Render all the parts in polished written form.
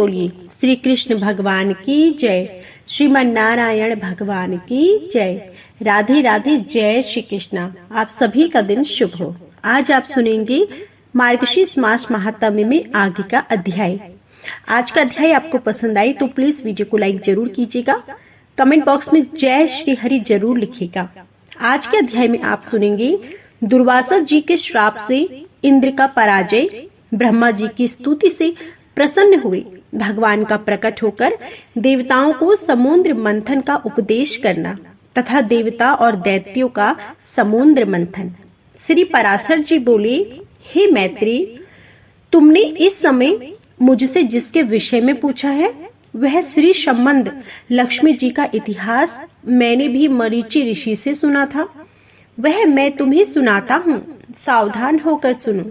बोलिए श्री कृष्ण भगवान की जय, श्रीमन नारायण भगवान की जय। राधे राधे, जय श्री कृष्णा। आप सभी का दिन शुभ हो। आज आप सुनेंगे मार्गशीर्ष मास महात्म्य में आगे का अध्याय। आज का अध्याय आपको पसंद आई तो प्लीज वीडियो को लाइक जरूर कीजिएगा, कमेंट बॉक्स में जय श्री हरि जरूर लिखिएगा। आज के अध्याय में आप सुनेंगे दुर्वासा जी के श्राप से इंद्र का पराजय, ब्रह्मा जी की स्तुति से प्रसन्न हुए भगवान का प्रकट होकर देवताओं को समुद्र मंथन का उपदेश करना तथा देवता और दैत्यों का समुद्र मंथन। श्री पराशर जी बोले, हे मैत्री, तुमने इस समय मुझसे जिसके विषय में पूछा है वह श्री संबंध लक्ष्मी जी का इतिहास मैंने भी मरीचि ऋषि से सुना था। वह मैं तुम्हें सुनाता हूँ, सावधान होकर सुनो।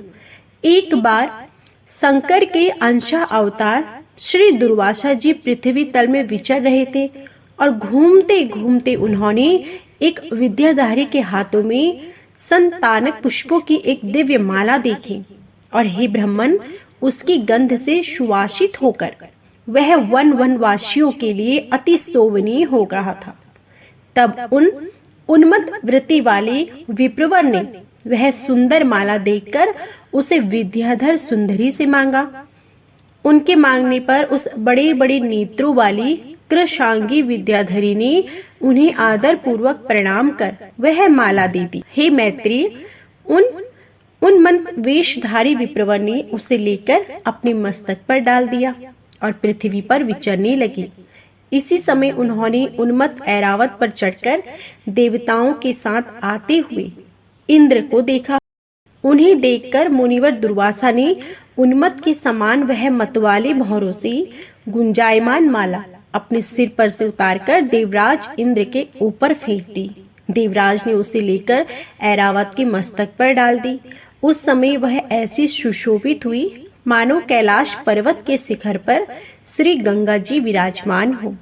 एक बार शंकर के अंशा अवतार श्री दुर्वासा जी पृथ्वी तल में विचर रहे थे और घूमते घूमते उन्होंने एक विद्याधारी के हाथों में संतानक पुष्पों की एक दिव्य माला देखी और हे ब्राह्मण, उसकी गंध से सुवासित होकर वह वन वासियों के लिए अति शोभनीय हो रहा था। तब उन उन्मत्त वृत्ति वाले विप्रवर ने वह सुंदर माला देखकर उसे विद्याधर सुंदरी से मांगा। उनके मांगने पर उस बड़े बड़े नेत्रों वाली कृशांगी विद्याधरी ने उन्हें आदर पूर्वक प्रणाम कर वह माला दे दी। हे मैत्री, उन्मत्त वेशधारी विप्रवर ने उसे लेकर अपने मस्तक पर डाल दिया और पृथ्वी पर विचरने लगी। इसी समय उन्होंने उन्मत्त ऐरावत पर चढ़कर देवताओं के साथ आते हुए इंद्र को देखा। उन्हें देखकर मुनिवर दुर्वासा ने उन्मत्त के समान वह मतवाले मोहरों से गुंजायमान माला अपने सिर पर से उतारकर देवराज इंद्र के ऊपर फेंक दी। देवराज ने उसे लेकर ऐरावत के मस्तक पर डाल दी। उस समय वह ऐसी सुशोभित हुई मानो कैलाश पर्वत के शिखर पर श्री गंगा जी विराजमान हो।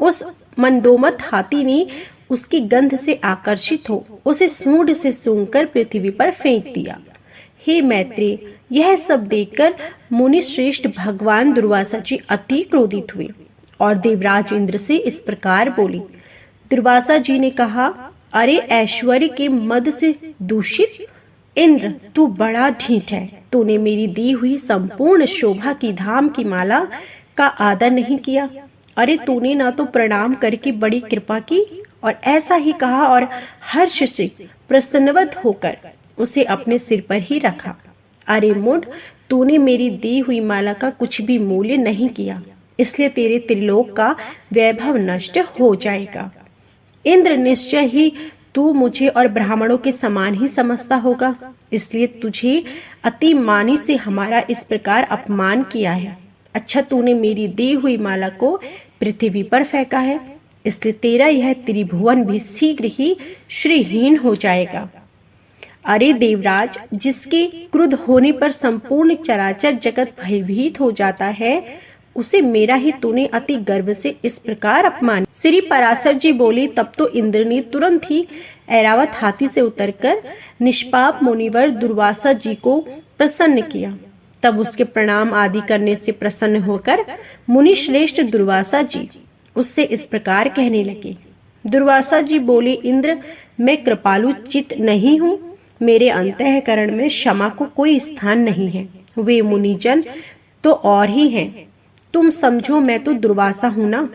उस मंदोमत हाथी ने उसकी गंध से आकर्षित हो उसे सूंड से सूंघकर पृथ्वी पर फेंक दिया। हे मैत्री, यह सब देखकर मुनि श्रेष्ठ भगवान दुर्वासा जी अति क्रोधित हुए और देवराज इंद्र से इस प्रकार बोले। दुर्वासा जी ने कहा, अरे ऐश्वर्य के मद से दूषित इंद्र, तू बड़ा ढीठ है। तूने मेरी दी हुई संपूर्ण शोभा की धाम की माला का आदर नहीं किया। अरे तूने ना तो प्रणाम करके बड़ी कृपा की और ऐसा ही कहा और हर्ष से प्रसन्नवत होकर उसे अपने सिर पर ही रखा। अरे मूढ़, तूने मेरी दी हुई माला का कुछ भी मूल्य नहीं किया, इसलिए तेरे त्रिलोक का वैभव नष्ट हो जाएगा। इंद्र, निश्चय ही तू मुझे और ब्राह्मणों के समान ही समझता होगा, इसलिए तुझे अति मानी से हमारा इस प्रकार अपमान किया है। अच्छा, तूने मेरी दी हुई माला को पृथ्वी पर फेंका है, इसलिए तेरा यह त्रिभुवन भी शीघ्र ही श्रीहीन हो जाएगा। अरे देवराज, जिसके क्रुद्ध होने पर संपूर्ण चराचर जगत भयभीत हो जाता है, उसे मेरा ही तूने अति गर्व से इस प्रकार अपमान। श्री पराशर जी बोले, तब तो इंद्र ने तुरंत ही ऐरावत हाथी से उतरकर निष्पाप मुनिवर दुर्वासा जी को प्रसन्न किया। तब उसके प्रणाम आदि करने से प्रसन्न होकर मुनि श्रेष्ठ दुर्वासा जी उससे इस प्रकार कहने लगे। दुर्वासा जी बोले, इंद्र, मैं कृपालु चित्त नहीं हूँ, मेरे अंतःकरण में क्षमा को कोई स्थान नहीं है। वे मुनिजन तो और ही हैं, तुम समझो मैं तो दुर्वासा हूँ ना।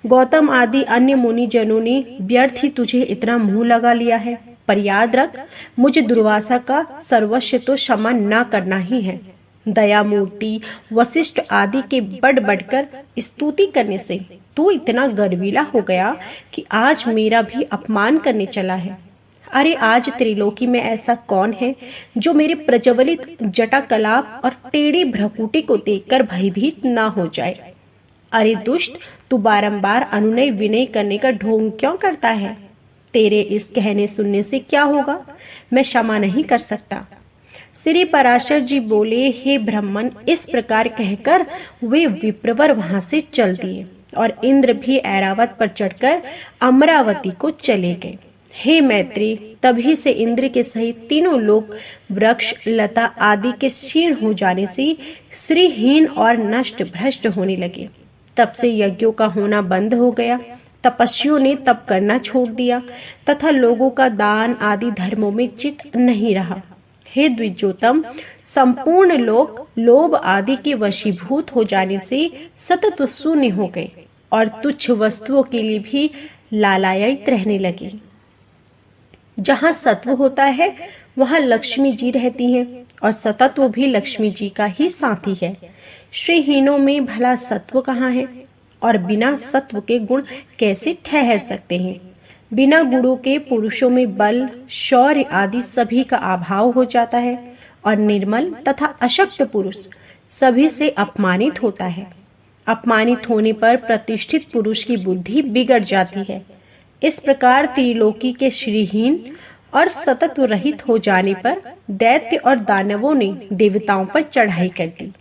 गौतम आदि अन्य मुनिजनों ने व्यर्थ ही तुझे इतना मुंह लगा लिया है, पर याद रख, मुझे दुर्वासा का सर्वस्व तो क्षमा न करना ही है। दया मूर्ति वशिष्ठ आदि के बढ़ बढ़कर स्तुति करने से तू इतना गर्वीला हो गया कि आज मेरा भी अपमान करने चला है। अरे आज त्रिलोकी में ऐसा कौन है जो मेरे प्रज्वलित जटा कलाप और टेढ़ी भ्रकुटी को देखकर भयभीत ना हो जाए। अरे दुष्ट, तू बारंबार अनुनय विनय करने का ढोंग क्यों करता है? तेरे इस कहने सुनने से क्या होगा, मैं क्षमा नहीं कर सकता। श्री पराशर जी बोले, हे ब्राह्मण, इस प्रकार कहकर वे विप्रवर वहां से चल दिए और इंद्र भी ऐरावत पर चढ़कर अमरावती को चले गए। हे मैत्री, तभी से इंद्र के सहित तीनों लोग वृक्ष, लता आदि के क्षीण हो जाने से श्रीहीन और नष्ट भ्रष्ट होने लगे। तब से यज्ञों का होना बंद हो गया, तपस्वियों ने तप करना छोड़ दिया तथा लोगों का दान आदि धर्मों में चित्त नहीं रहा। हे द्विजोतम, संपूर्ण लोग लोभ आदि के वशीभूत हो जाने से सतत शून्य हो गए और तुच्छ वस्तुओं के लिए भी लालायित रहने लगे। जहाँ सत्व होता है वहाँ लक्ष्मी जी रहती हैं और सतत्व भी लक्ष्मी जी का ही साथी है। श्रीहीनों में भला सत्व कहाँ है और बिना सत्व के गुण कैसे ठहर सकते हैं। बिना गुणों के पुरुषों में बल, शौर्य आदि सभी का अभाव हो जाता है और निर्मल तथा अशक्त पुरुष सभी से अपमानित होता है। अपमानित होने पर प्रतिष्ठित पुरुष की बुद्धि बिगड़ जाती है। इस प्रकार त्रिलोकी के श्रीहीन और सतत्व रहित हो जाने पर दैत्य और दानवों ने देवताओं पर चढ़ाई कर दी।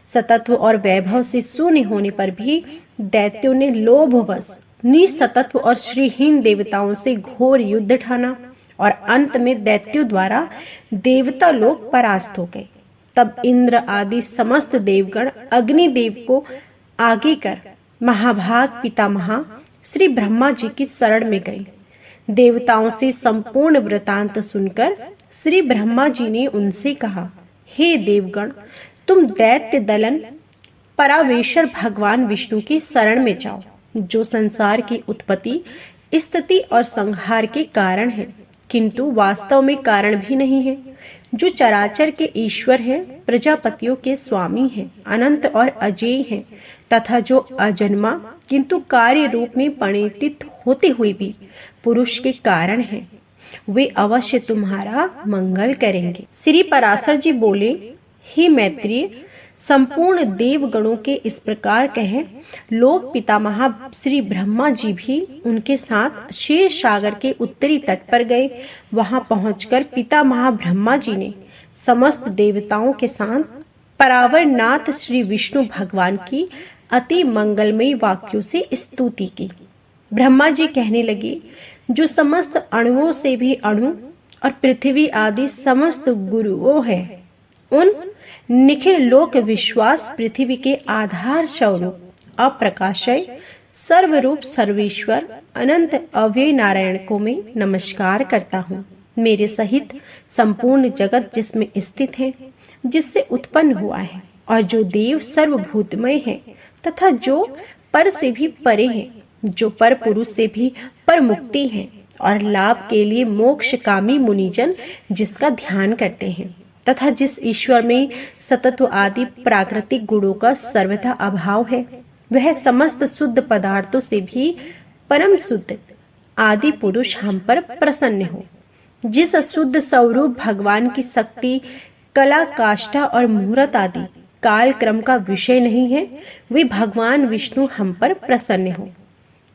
सतत्व और वैभव से शून्य होने पर भी दैत्यों ने लोभवश निसतत्व और श्रीहीन देवताओं से घोर युद्ध ठाना और अंत में दैत्यों द्वारा देवता लोग परास्त हो गए। तब इंद्र आदि समस्त देवगण अग्निदेव को आगे कर महाभाग पितामह श्री ब्रह्मा जी की शरण में गए। देवताओं से संपूर्ण वृतांत सुनकर श्री ब्रह्मा जी ने उनसे कहा, हे देवगण, तुम दैत्य दलन परावेशर भगवान विष्णु की शरण में जाओ, जो संसार की उत्पत्ति, स्थिति और संहार के कारण है, किंतु वास्तव में कारण भी नहीं है, जो चराचर के ईश्वर हैं, प्रजापतियों के स्वामी हैं, अनंत और अजेय हैं, तथा जो अजन्मा किंतु कार्य रूप में परिणित होते हुए भी पुरुष के कारण हैं, वे अवश्य तुम्हारा मंगल करेंगे। श्री पराशर जी बोले, हे मैत्रेय, संपूर्ण देवगणों के इस प्रकार कहे लोक पितामह श्री ब्रह्मा जी भी उनके साथ क्षीर सागर के उत्तरी तट पर गए। वहां पहुंचकर पितामह ब्रह्मा जी ने समस्त देवताओं के साथ परावर नाथ श्री विष्णु भगवान की अति मंगलमयी वाक्यों से स्तुति की। ब्रह्मा जी कहने लगे, जो समस्त अणुओं से भी अणु और पृथ्वी आदि समस्त गुरुओं है, उन निखिल लोक विश्वास पृथ्वी के आधार स्वरूप अप्रकाशय सर्वरूप सर्वेश्वर अनंत अव्यय नारायण को मैं नमस्कार करता हूँ। मेरे सहित संपूर्ण जगत जिसमें स्थित है, जिससे उत्पन्न हुआ है, और जो देव सर्वभूतमय है तथा जो पर से भी परे है, जो पर पुरुष से भी पर मुक्ति है और लाभ के लिए मोक्ष कामी मुनिजन जिसका ध्यान करते हैं, तथा जिस ईश्वर में सतत्व आदि प्राकृतिक गुणों का सर्वथा अभाव है, वह समस्त शुद्ध पदार्थों से भी परम शुद्ध आदि पुरुष हम पर प्रसन्न हो। जिस शुद्ध स्वरूप भगवान की शक्ति, कला, काष्ठा और मुहूर्त आदि काल क्रम का विषय नहीं है, वे भगवान विष्णु हम पर प्रसन्न हो।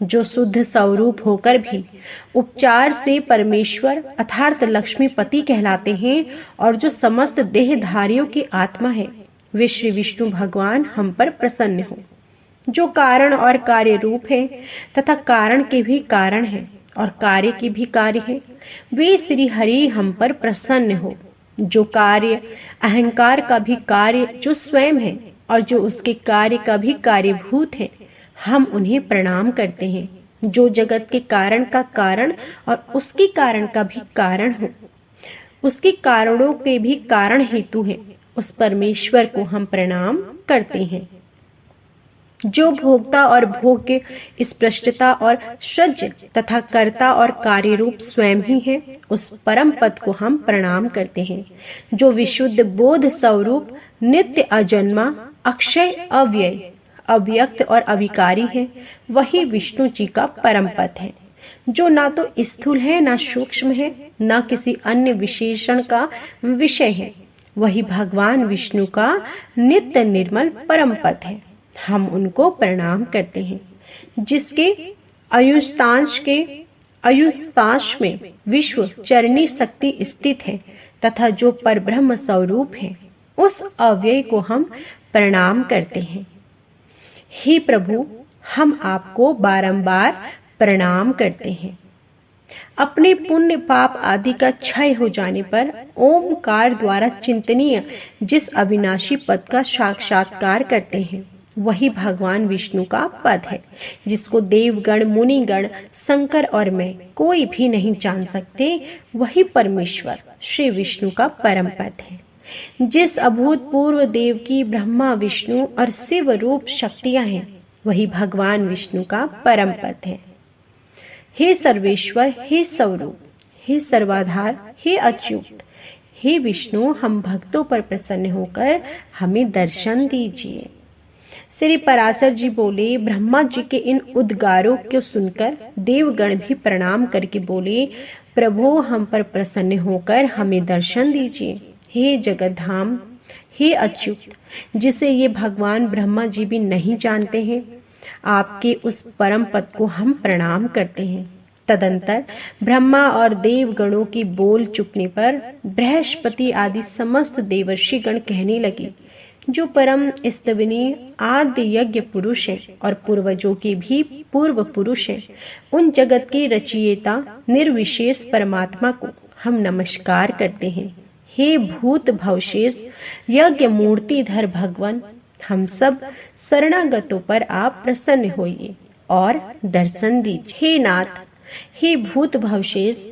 जो शुद्ध स्वरूप होकर भी उपचार से परमेश्वर अर्थात लक्ष्मीपति कहलाते हैं और जो समस्त देहधारियों की आत्मा है, वे श्री विष्णु भगवान हम पर प्रसन्न हो। जो कारण और कार्य रूप है तथा कारण के भी कारण है और कार्य की भी कार्य है, वे श्री हरि हम पर प्रसन्न हो। जो कार्य अहंकार का भी कार्य जो स्वयं है और जो उसके कार्य का भी कार्यभूत है, हम उन्हें प्रणाम करते हैं। जो जगत के कारण का कारण और उसके कारण का भी कारण हो, उसके कारणों के भी कारण हेतु है, उस परमेश्वर को हम प्रणाम करते हैं। जो भोक्ता और भोग के स्पष्टता और सृज तथा कर्ता और कार्य रूप स्वयं ही है, उस परम पद को हम प्रणाम करते हैं। जो विशुद्ध बोध स्वरूप नित्य अजन्मा अक्षय अव्यय अव्यक्त और अविकारी है, वही विष्णु जी का परम पद है। जो ना तो स्थूल है, ना सूक्ष्म है, ना किसी अन्य विशेषण का विषय है, वही भगवान विष्णु का नित्य निर्मल परम पद है। हम उनको प्रणाम करते हैं। जिसके आयुष्तांश में विश्व चरणी शक्ति स्थित है तथा जो परब्रह्म स्वरूप है, उस अव्यय को हम प्रणाम करते हैं। हे प्रभु, हम आपको बारंबार प्रणाम करते हैं। अपने पुण्य पाप आदि का क्षय हो जाने पर ओमकार द्वारा चिंतनीय जिस अविनाशी पद का साक्षात्कार करते हैं वही भगवान विष्णु का पद है, जिसको देवगण, मुनिगण, शंकर और मैं कोई भी नहीं जान सकते। वही परमेश्वर श्री विष्णु का परम पद है। जिस अभूतपूर्व देव की ब्रह्मा, विष्णु और शिव रूप शक्तियां हैं वही भगवान विष्णु का परम पद है। हे सर्वेश्वर, हे स्वरूप, हे सर्वाधार, हे अच्युत, हे विष्णु, हम भक्तों पर प्रसन्न होकर हमें दर्शन दीजिए। श्री पराशर जी बोले, ब्रह्मा जी के इन उद्गारों को सुनकर देवगण भी प्रणाम करके बोले, प्रभु हम पर प्रसन्न होकर हमें दर्शन दीजिए। हे जगतधाम, हे अच्युत, जिसे ये भगवान ब्रह्मा जी भी नहीं जानते हैं, आपके उस परम पद को हम प्रणाम करते हैं। तदंतर ब्रह्मा और देवगणों की बोल चुकने पर बृहस्पति आदि समस्त देवर्षि गण कहने लगे, जो परम स्तवनीय आद्य यज्ञ पुरुष हैं और पूर्वजों के भी पूर्व पुरुष हैं, उन जगत के रचयिता निर्विशेष परमात्मा को हम नमस्कार करते हैं। हे भूत भवशेष यज्ञ मूर्तिधर भगवान, हम सब शरणागतों पर आप प्रसन्न होइए और दर्शन दीजिए। हे नाथ, हे भूत भवशेष,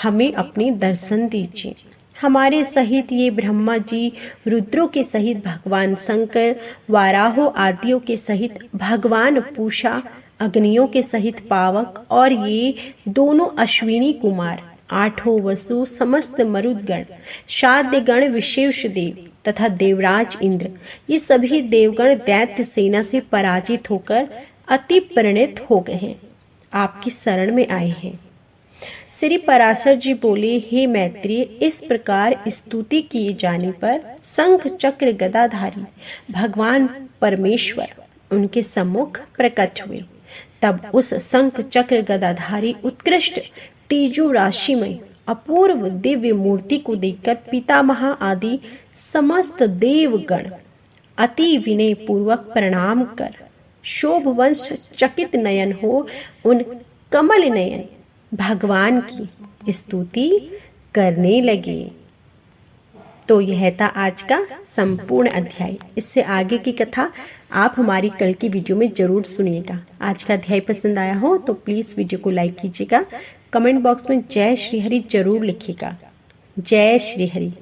हमें अपने दर्शन दीजिए। हमारे सहित ये ब्रह्मा जी, रुद्रों के सहित भगवान शंकर, वाराहो आदियों के सहित भगवान पूषा, अग्नियों के सहित पावक और ये दोनों अश्विनी कुमार, आठों वसु, समस्त मरुदगण, शाद्य गण, विशेष देव तथा देवराज इंद्र, ये सभी देवगण दैत्य सेना से पराजित होकर अति परिणित हो गए हैं, आपकी शरण में आए हैं। श्री पराशर जी बोले, हे मैत्रेय, इस प्रकार स्तुति किए जाने पर शंख चक्र गदाधारी भगवान परमेश्वर उनके सम्मुख प्रकट हुए। तब उस शंख चक्र गदाधारी उत्कृष्ट तेजो राशि में अपूर्व दिव्य मूर्ति को देखकर पितामह आदि समस्त देवगण अति विनय पूर्वक प्रणाम कर शोभवंश चकित नयन हो उन कमल नयन भगवान की स्तुति करने लगे। तो यह था आज का संपूर्ण अध्याय। इससे आगे की कथा आप हमारी कल की वीडियो में जरूर सुनिएगा। आज का अध्याय पसंद आया हो तो प्लीज वीडियो को लाइक कीजिएगा। कमेंट बॉक्स में जय श्री हरि जरूर लिखिएगा। जय श्री हरि।